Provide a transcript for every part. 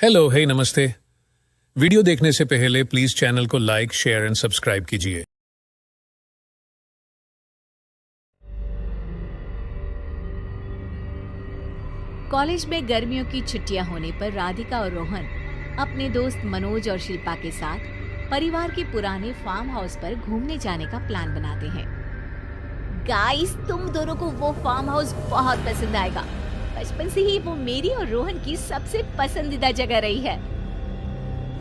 Hello, हे नमस्ते। Video देखने से पहले प्लीज चैनल को लाइक, शेयर एंड सब्सक्राइब कीजिए। कॉलेज में गर्मियों की छुट्टियां होने पर राधिका और रोहन अपने दोस्त मनोज और शिल्पा के साथ परिवार के पुराने फार्म हाउस पर घूमने जाने का प्लान बनाते हैं। गाइस, तुम दोनों को वो फार्म हाउस बहुत पसंद आएगा। बचपन से ही वो मेरी और रोहन की सबसे पसंदीदा जगह रही है।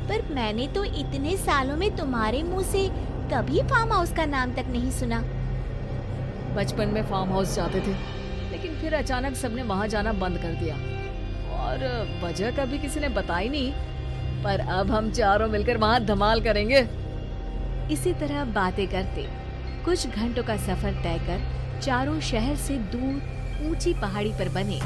पर मैंने तो इतने सालों में तुम्हारे मुंह से कभी फार्म हाउस का नाम तक नहीं सुना। बचपन में फार्म हाउस जाते थे, लेकिन फिर अचानक सबने वहां जाना बंद कर दिया और वजह कभी किसी ने बताई नहीं। पर अब हम चारों मिलकर वहां धमाल करेंगे। इसी तरह बातें करते कुछ घंटों का सफर तय कर चारों शहर से दूर ऊंची पहाड़ी पर बने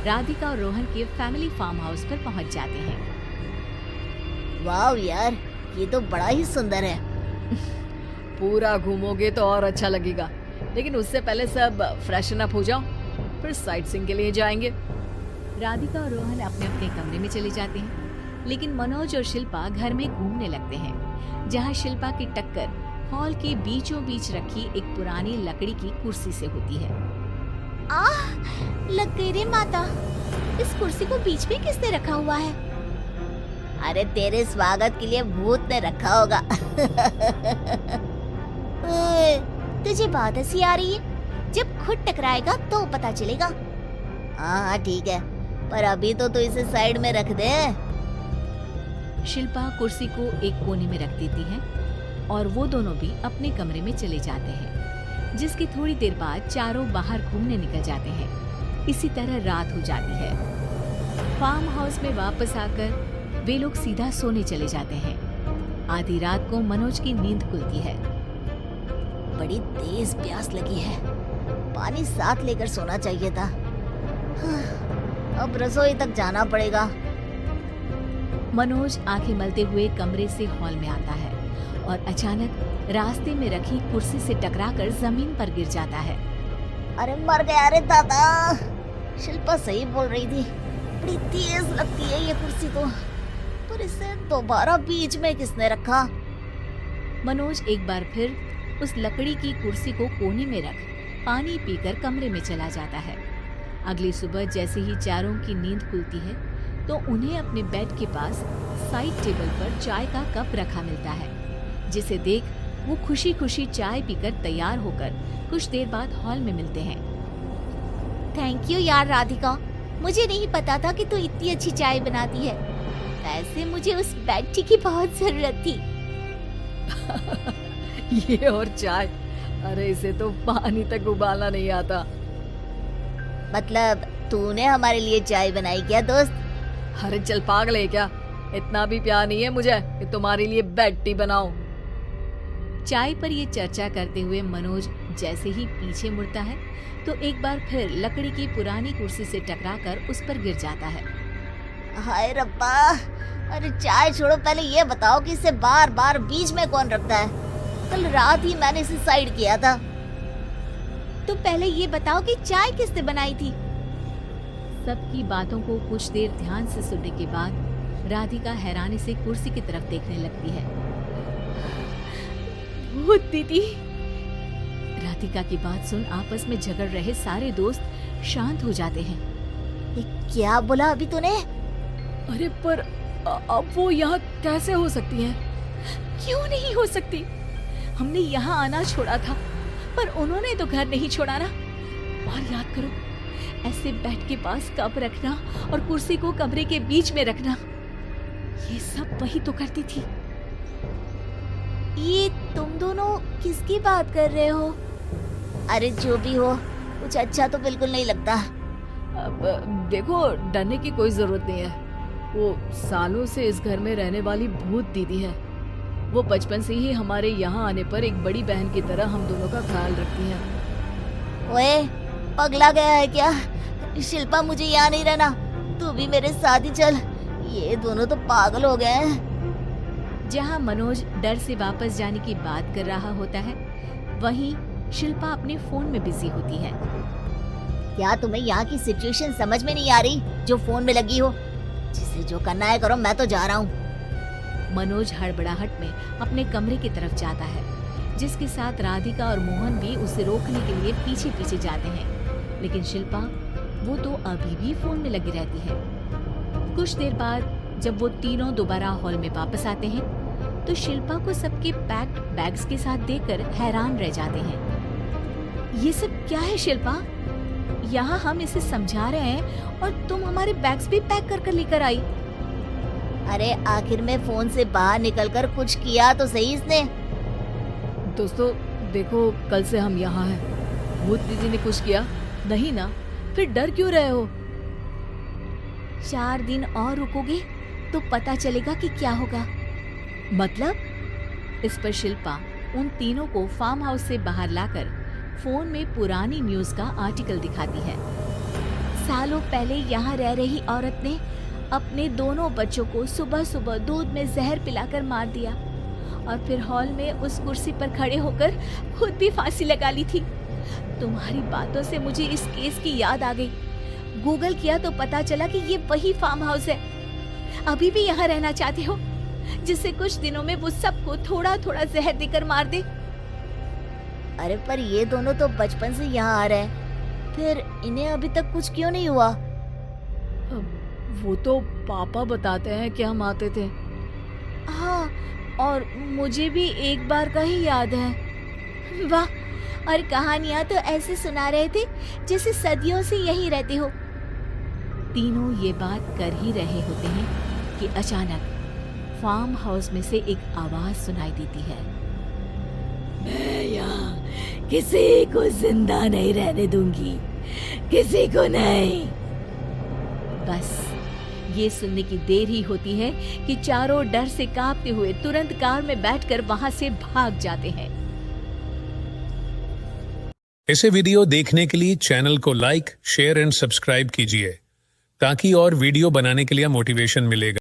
राधिका और रोहन के फैमिली फार्म हाउस पर पहुंच जाते हैं। वाह यार, ये तो बड़ा ही सुंदर है। पूरा घूमोगे तो और अच्छा लगेगा, लेकिन उससे पहले सब फ्रेशन अप हो जाओ, फिर साइट सीइंग के लिए जाएंगे। राधिका और रोहन अपने अपने कमरे में चले जाते हैं, लेकिन मनोज और शिल्पा घर में घूमने लगते हैं, जहां शिल्पा की टक्कर हॉल के बीचों बीच रखी एक पुरानी लकड़ी की कुर्सी से होती है। आह, लग गई रे माता। इस कुर्सी को बीच में किसने रखा हुआ है? अरे तेरे स्वागत के लिए भूत ने रखा होगा। ओए, तुझे बहुत हंसी आ रही है। जब खुद टकराएगा तो पता चलेगा। हाँ ठीक है, पर अभी तो तू इसे साइड में रख दे। शिल्पा कुर्सी को एक कोने में रख देती है और वो दोनों भी अपने कमरे में चले जाते हैं, जिसकी थोड़ी देर बाद चारों बाहर घूमने निकल जाते हैं। इसी तरह रात हो जाती है। फार्म हाउस में वापस आकर वे लोग सीधा सोने चले जाते हैं। आधी रात को मनोज की नींद खुलती है। बड़ी तेज प्यास लगी है, पानी साथ लेकर सोना चाहिए था। अब रसोई तक जाना पड़ेगा। मनोज आंखें मलते हुए कमरे से हॉल में आता है और अचानक रास्ते में रखी कुर्सी से टकराकर जमीन पर गिर जाता है। अरे मर गया रे दादा। शिल्पा सही बोल रही थी, बड़ी तेज लगती है ये कुर्सी तो। पर इसे दोबारा बीच में किसने रखा? मनोज एक बार फिर उस लकड़ी की कुर्सी को कोने में रख पानी पीकर कमरे में चला जाता है। अगली सुबह जैसे ही चारों की नींद खुलती है तो उन्हें अपने बेड के पास साइड टेबल पर चाय का कप रखा मिलता है, जिसे देख वो खुशी खुशी चाय पीकर तैयार होकर कुछ देर बाद हॉल में मिलते हैं। थैंक यू यार राधिका, मुझे नहीं पता था कि तू इतनी अच्छी चाय बनाती है। वैसे मुझे उस बेड टी की बहुत जरूरत थी। ये और चाय, अरे इसे तो पानी तक उबालना नहीं आता। मतलब तूने हमारे लिए चाय बनाई क्या दोस्त? अरे चल पागल है क्या? इतना भी प्यार नहीं है मुझे कि तुम्हारे लिए बेड टी बनाऊं। चाय पर ये चर्चा करते हुए मनोज जैसे ही पीछे मुड़ता है तो एक बार फिर लकड़ी की पुरानी कुर्सी से टकराकर उस पर गिर जाता है। हाय रब्बा। अरे चाय छोड़ो, पहले ये बताओ कि इसे बार बार बीच में कौन रखता है? कल रात ही मैंने इसे साइड किया था। तो पहले ये बताओ कि चाय किसने बनाई थी? सबकी बातों को कुछ देर ध्यान से सुनने के बाद राधिका हैरानी से कुर्सी की तरफ देखने लगती है। भूत दीदी। राधिका की बात सुन आपस में झगड़ रहे सारे दोस्त शांत हो जाते हैं। ये क्या बोला अभी तूने? अरे पर अब वो यहाँ कैसे हो सकती है? क्यों नहीं हो सकती? हमने यहाँ आना छोड़ा था, पर उन्होंने तो घर नहीं छोड़ा ना। और याद करो, ऐसे बेड के पास कप रखना और कुर्सी को कमरे के बीच में रखना, ये सब वही तो करती थी। ये तुम दोनों किसकी बात कर रहे हो? अरे जो भी हो, कुछ अच्छा तो बिल्कुल नहीं लगता। अब देखो, डरने की कोई जरूरत नहीं है। वो सालों से इस घर में रहने वाली भूत दीदी है। वो बचपन से ही हमारे यहाँ आने पर एक बड़ी बहन की तरह हम दोनों का ख्याल रखती है। ओए, पगला गया है क्या? शिल्पा, मुझे यहाँ नहीं रहना, तू भी मेरे साथ ही चल। ये दोनों तो पागल हो गए हैं। जहाँ मनोज डर से वापस जाने की बात कर रहा होता है, वहीं शिल्पा अपने फोन में बिजी होती है। क्या तुम्हें यहाँ की सिचुएशन समझ में नहीं आ रही जो फोन में लगी हो? जिसे जो करना है करो, मैं तो जा रहा हूँ। मनोज हड़बड़ाहट में अपने कमरे की तरफ जाता है, जिसके साथ राधिका और मोहन भी उसे रोकने के लिए पीछे पीछे जाते हैं। लेकिन शिल्पा वो तो अभी भी फोन में लगी रहती है। कुछ देर बाद जब वो तीनों दोबारा हॉल में वापस आते हैं तो शिल्पा को सबके पैक्ड बैग्स के साथ देखकर हैरान रह जाते हैं। ये सब क्या है शिल्पा? यहाँ हम इसे समझा रहे हैं और तुम हमारे बैग्स भी पैक कर कर लेकर आई। अरे आखिर में फोन से बाहर निकलकर कुछ किया तो सही इसने। दोस्तों देखो, कल से हम यहाँ हैं। भूत दीदी ने कुछ किया नहीं ना? फिर डर क्यों रहे हो? 4 दिन और रुकोगे तो पता चलेगा कि क्या होगा। मतलब? इस पर शिल्पा उन तीनों को फार्म हाउस से बाहर लाकर फोन में पुरानी न्यूज का आर्टिकल दिखाती है। सालों पहले यहाँ रह रही औरत ने अपने दोनों बच्चों को सुबह सुबह दूध में जहर पिलाकर मार दिया और फिर हॉल में उस कुर्सी पर खड़े होकर खुद भी फांसी लगा ली थी। तुम्हारी बातों से मुझे इस केस की याद आ गई। गूगल किया तो पता चला कि ये वही फार्म हाउस है। अभी भी यहाँ रहना चाहते हो, जिससे कुछ दिनों में वो सबको थोड़ा थोड़ा जहर देकर मार दे। अरे पर ये दोनों तो बचपन से यहाँ आ रहे हैं, फिर इन्हें अभी तक कुछ क्यों नहीं हुआ? वो तो पापा बताते हैं कि हम आते थे। हाँ, और मुझे भी एक बार का ही याद है। वाह, और कहानियां तो ऐसे सुना रहे थे जैसे सदियों से यहीं रहते हो। तीनों ये बात कर ही रहे होते हैं कि अचानक फार्म हाउस में से एक आवाज सुनाई देती है। मैं यहाँ किसी को जिंदा नहीं रहने दूंगी, किसी को नहीं। बस ये सुनने की देर ही होती है कि चारों डर से कांपते हुए तुरंत कार में बैठकर वहां से भाग जाते हैं। इसे वीडियो देखने के लिए चैनल को लाइक, शेयर एंड सब्सक्राइब कीजिए ताकि और वीडियो बनाने के लिए मोटिवेशन मिलेगा।